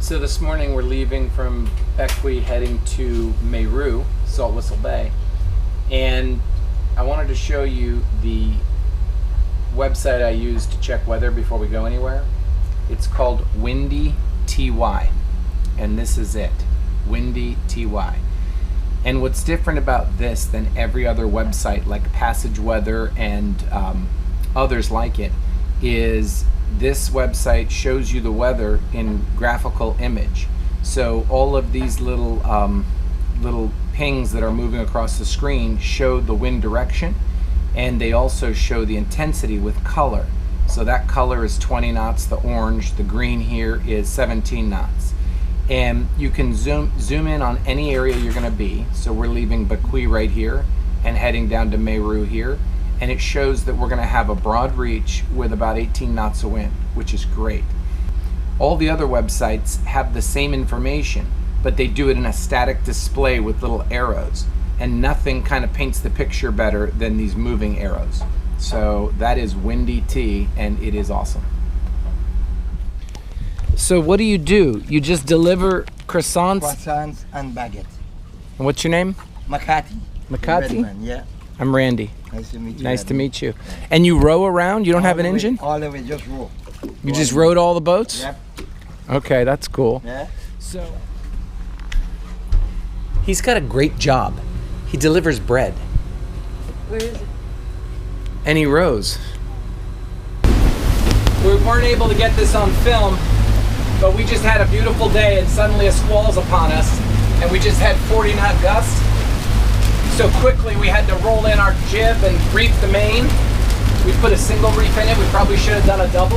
So this morning we're leaving from Bequia heading to Meru, Salt Whistle Bay, and I wanted to show you the website I use to check weather before we go anywhere. It's called Windy TY, and this is it, Windy TY. And what's different about this than every other website like Passage Weather and others like it is this website shows you the weather in graphical image. So all of these little pings that are moving across the screen show the wind direction, and they also show the intensity with color. So that color is 20 knots, the orange, the green here is 17 knots. And you can zoom in on any area you're going to be. So we're leaving Bequia right here and heading down to Meru here. And it shows that we're going to have a broad reach with about 18 knots of wind, which is great. All the other websites have the same information, but they do it in a static display with little arrows. And nothing kind of paints the picture better than these moving arrows. So that is Windy T, and it is awesome. So what do? You just deliver croissants? Croissants and baguettes. And what's your name? Makati. Makati? Yeah. I'm Randy. Nice to meet you. Nice to meet you. And you row around? You don't have an engine? All the way, just row. You just rowed all the boats? Yep. Okay, that's cool. Yeah. So he's got a great job. He delivers bread. Where is it? And he rows. We weren't able to get this on film, but we just had a beautiful day and suddenly a squall's upon us, and we just had 40 knot gusts. So quickly we had to roll in our jib and reef the main. We put a single reef in it. We probably should have done a double.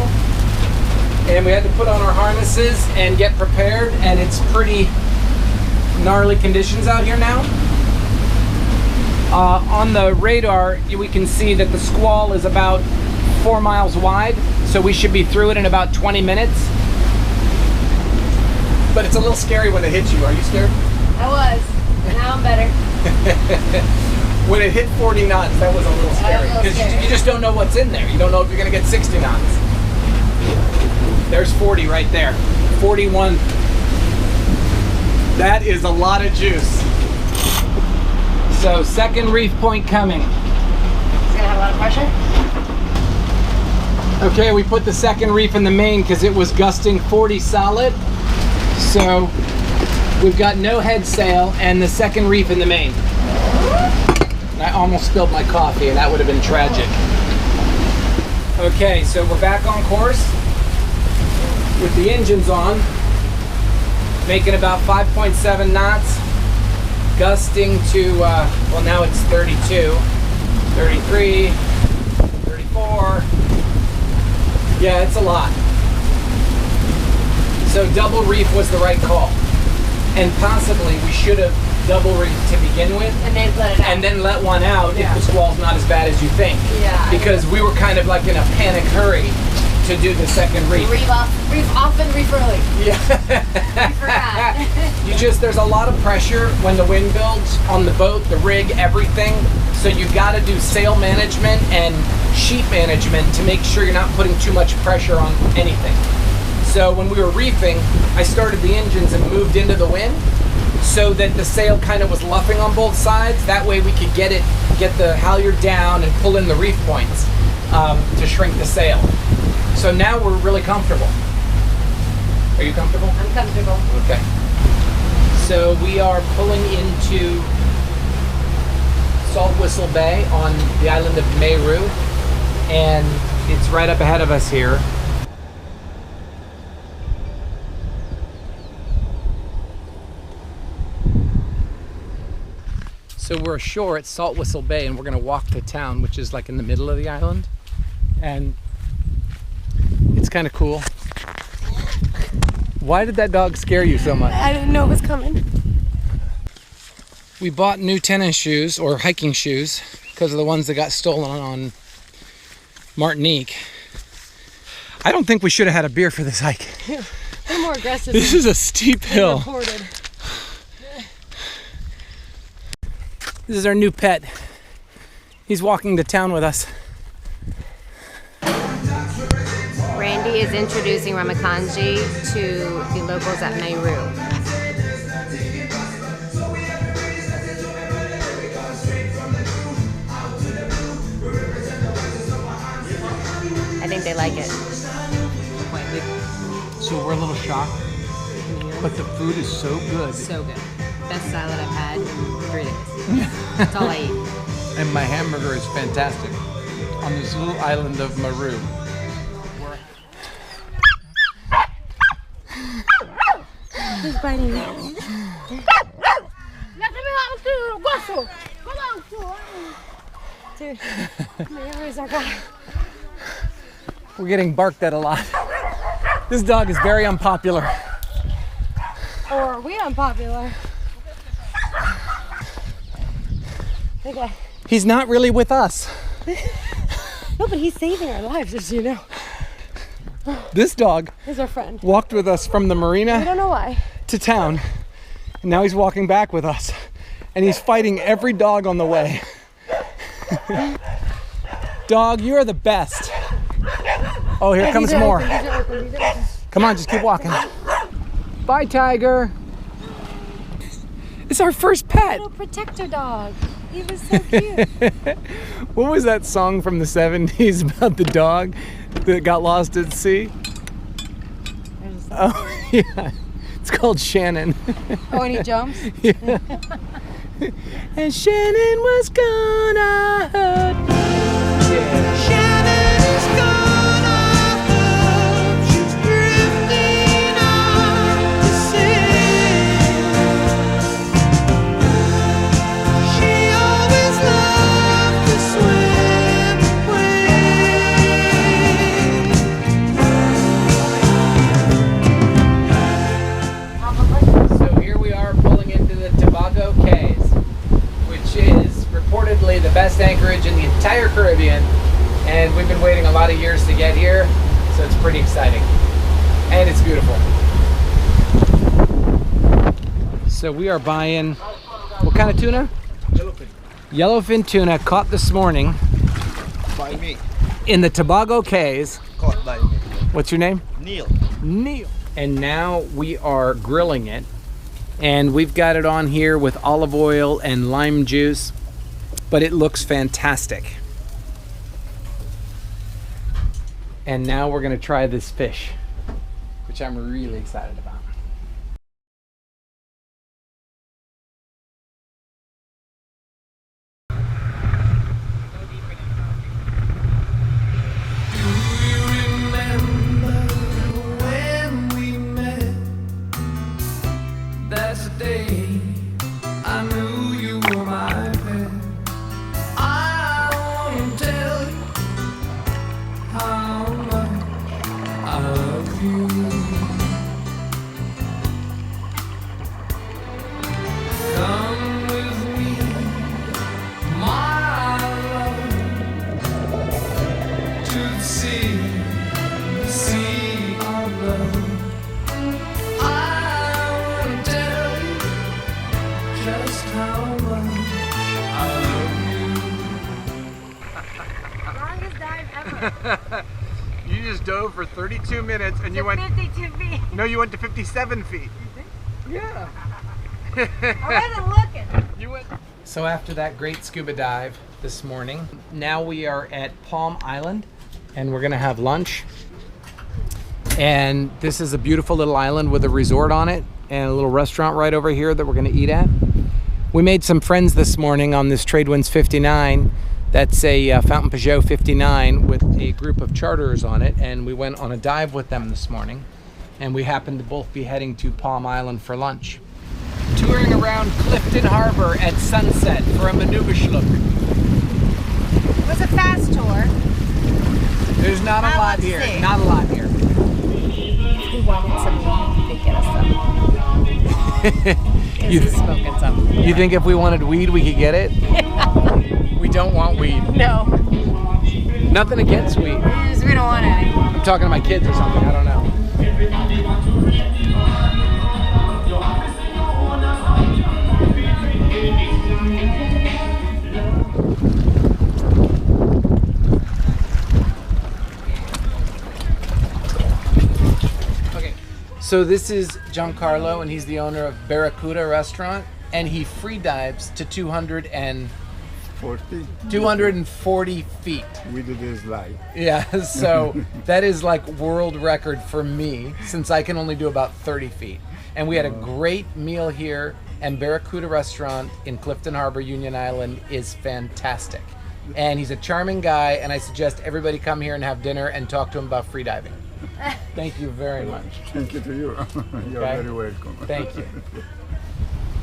And we had to put on our harnesses and get prepared, and it's pretty gnarly conditions out here now. On the radar, we can see that the squall is about 4 miles wide, so we should be through it in about 20 minutes. But it's a little scary when it hits you. Are you scared? I was. Now I'm better. When it hit 40 knots, that was a little scary. Because you just don't know what's in there. You don't know if you're going to get 60 knots. There's 40 right there. 41. That is a lot of juice. So second reef point coming. It's going to have a lot of pressure? Okay, we put the second reef in the main because it was gusting 40 solid. So we've got no head sail and the second reef in the main. And I almost spilled my coffee, and that would have been tragic. Okay, so we're back on course with the engines on, making about 5.7 knots, gusting to, well, now it's 32, 33, 34. Yeah, it's a lot. So double reef was the right call. And possibly we should have double reefed to begin with. And then let it out. And then let one out if the squall's not as bad as you think. Yeah. Because we were kind of like in a panic hurry to do the second reef. Reef off and reef early. Yeah. I forgot. There's a lot of pressure when the wind builds on the boat, the rig, everything. So you got to do sail management and sheet management to make sure you're not putting too much pressure on anything. So when we were reefing, I started the engines and moved into the wind so that the sail kind of was luffing on both sides. That way we could get the halyard down and pull in the reef points to shrink the sail. So now we're really comfortable. Are you comfortable? I'm comfortable. Okay. So we are pulling into Salt Whistle Bay on the island of Meru, and it's right up ahead of us here. So we're ashore at Salt Whistle Bay, and we're going to walk to town, which is like in the middle of the island, and it's kind of cool. Why did that dog scare you so much? I didn't know it was coming. We bought new tennis shoes, or hiking shoes, because of the ones that got stolen on Martinique. I don't think we should have had a beer for this hike. They're more aggressive. This is a steep hill. Reported. This is our new pet. He's walking to town with us. Randy is introducing Ramakanji to the locals at Meru. I think they like it. So we're a little shocked, but the food is so good. So good. Best salad I've had in 3 days. That's all I eat. And my hamburger is fantastic on this little island of Meru. Who's biting me? Dude, my ears are gone. We're getting barked at a lot. This dog is very unpopular. Or are we unpopular? Okay. He's not really with us. No, but he's saving our lives, as you know. This dog He's our friend. walked with us from the I marina don't know why. to town, and now he's walking back with us, and he's fighting every dog on the way. Dog, you are the best. Oh, here comes more. Come on, just keep walking. Bye, Tiger. It's our first pet. Little protector dog. He was so cute. What was that song from the 70s about the dog that got lost at sea? Oh, yeah. It's called Shannon. Oh, and he jumps? Yeah. And Shannon was gonna hurt. Yeah. Shannon is gonna hurt. She's drifting out to sea. She always loved to swim away. So here we are pulling into the Tobago Cays, which is reportedly the best anchorage in the entire Caribbean, and we've been waiting a lot of years to get here, so it's pretty exciting, and it's beautiful. So we are buying, what kind of tuna? Yellowfin. Yellowfin tuna caught this morning By me. in the Tobago Cays. Caught by me. What's your name? Neil. Neil. And now we are grilling it, and we've got it on here with olive oil and lime juice, but it looks fantastic. And now we're gonna try this fish, which I'm really excited about. That's the day I knew you were my pet. I wanna tell you how much I love you. Come with me, my love, to the sea of love. Just how much I love Longest dive ever. You just dove for 32 minutes and you went, 52 feet. no, you went to 57 feet. Yeah. I wasn't looking. You went. So after that great scuba dive this morning, now we are at Palm Island and we're gonna have lunch. And this is a beautiful little island with a resort on it and a little restaurant right over here that we're gonna eat at. We made some friends this morning on this Tradewinds 59. That's a Fountain Peugeot 59 with a group of charterers on it, and we went on a dive with them this morning, and we happened to both be heading to Palm Island for lunch. Touring around Clifton Harbor at sunset for a manuverschluck. It was a fast tour. There's not a lot here. Not a lot here. He wanted some weed. They get us some. He's smoking some. You think if we wanted weed, we could get it? We don't want weed. No. Nothing against weed. We don't want any. I'm talking to my kids or something. I don't know. So this is Giancarlo, and he's the owner of Barracuda restaurant, and he free dives to 240 feet. We do this live. Yeah, so that is like world record for me, since I can only do about 30 feet. And we had a great meal here, and Barracuda restaurant in Clifton Harbor, Union Island is fantastic. And he's a charming guy, and I suggest everybody come here and have dinner and talk to him about free diving. Thank you very much. Thank you to you. You're Okay. very welcome. Thank you.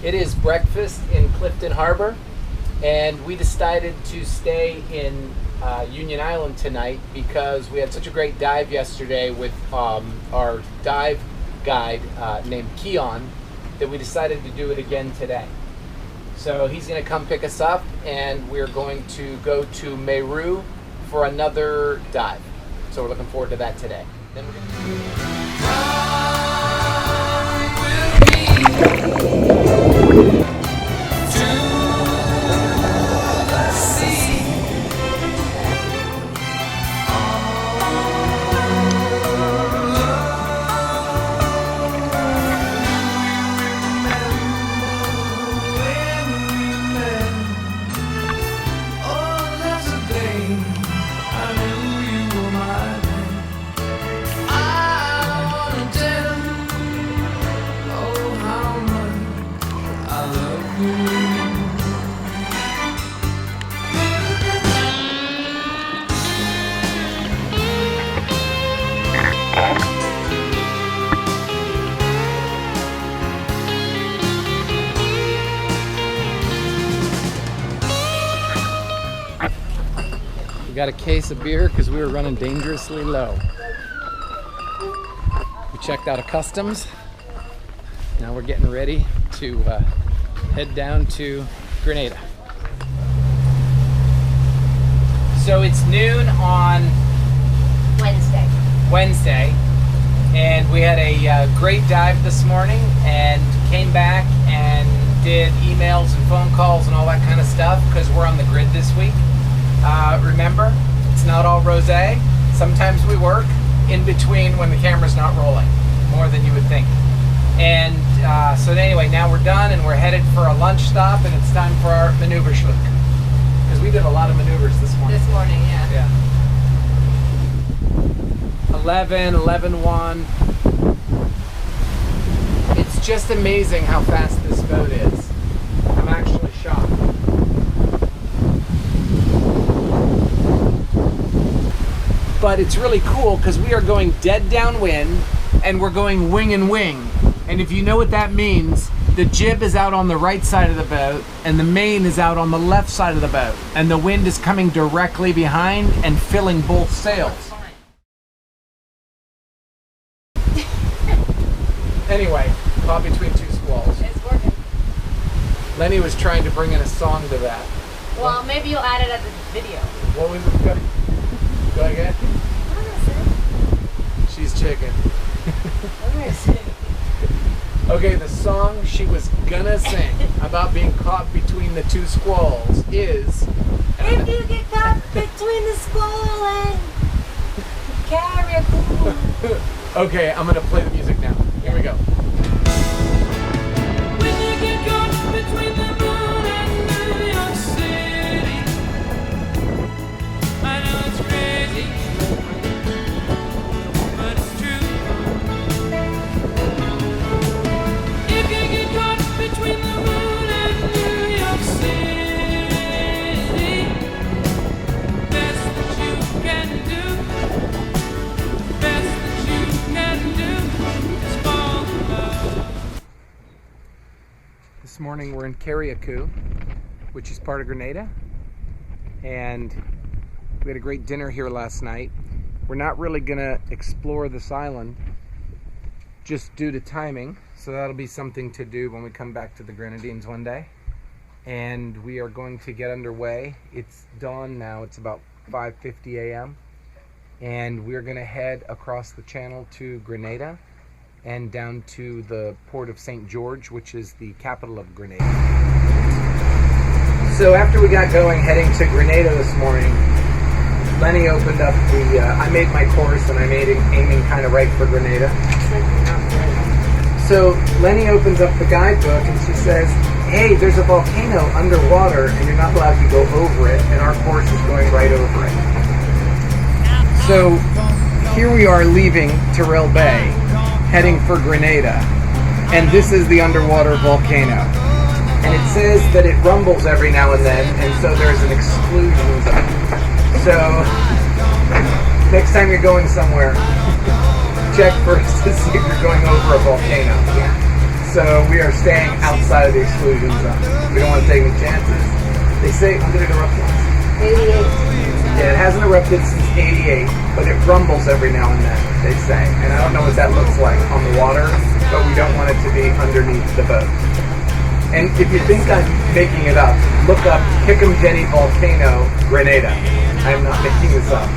It is breakfast in Clifton Harbor, and we decided to stay in Union Island tonight because we had such a great dive yesterday with our dive guide named Keon that we decided to do it again today. So he's going to come pick us up, and we're going to go to Meru for another dive. So we're looking forward to that today. Then we're We got a case of beer because we were running dangerously low. We checked out of customs. Now we're getting ready to head down to Grenada. So it's noon on Wednesday, and we had a great dive this morning and came back and did emails and phone calls and all that kind of stuff because we're on the grid this week. Remember, it's not all rosé. Sometimes we work in between when the camera's not rolling, more than you would think. And so anyway, now we're done and we're headed for a lunch stop, and it's time for our maneuver schluck. Because we did a lot of maneuvers this morning. This morning, yeah. Yeah. 11-1. It's just amazing how fast this boat is. I'm actually shocked. But it's really cool because we are going dead downwind and we're going wing and wing. And if you know what that means, the jib is out on the right side of the boat and the main is out on the left side of the boat. And the wind is coming directly behind and filling both sails. Anyway, caught between two squalls. It's working. Lenny was trying to bring in a song to that. Well, maybe you'll add it at the video. What was it? Go again? She's chicken. Okay, the song she was gonna sing about being caught between the two squalls is... If you get caught between the squall and Carriacou. Okay, I'm gonna play the music now. Here we go. When you get caught between the moon and New York City, I know it's crazy, but it's true. If you get caught between the moon and New York City, best that you can do, best that you can do is fall in love. This morning we're in Carriacou, which is part of Grenada, and we had a great dinner here last night. We're not really gonna explore this island just due to timing, so that'll be something to do when we come back to the Grenadines one day. And we are going to get underway. It's dawn now, it's about 5:50 a.m. and we're gonna head across the channel to Grenada and down to the port of St. George, which is the capital of Grenada. So after we got going heading to Grenada this morning, Lenny opened up the, I made my course and I'm aiming kind of right for Grenada. So Lenny opens up the guidebook and she says, hey, there's a volcano underwater and you're not allowed to go over it, and our course is going right over it. So here we are leaving Terrell Bay, heading for Grenada, and this is the underwater volcano. And it says that it rumbles every now and then, and so there's an exclusion zone. So next time you're going somewhere, check first to see if you're going over a volcano. So we are staying outside of the exclusion zone. We don't want to take any chances. They say, when did it erupt once? 88. Yeah, it hasn't erupted since 88, but it rumbles every now and then, they say. And I don't know what that looks like on the water, but we don't want it to be underneath the boat. And if you think I'm making it up, look up Hickam Jenny Volcano, Grenada. I'm not making this up.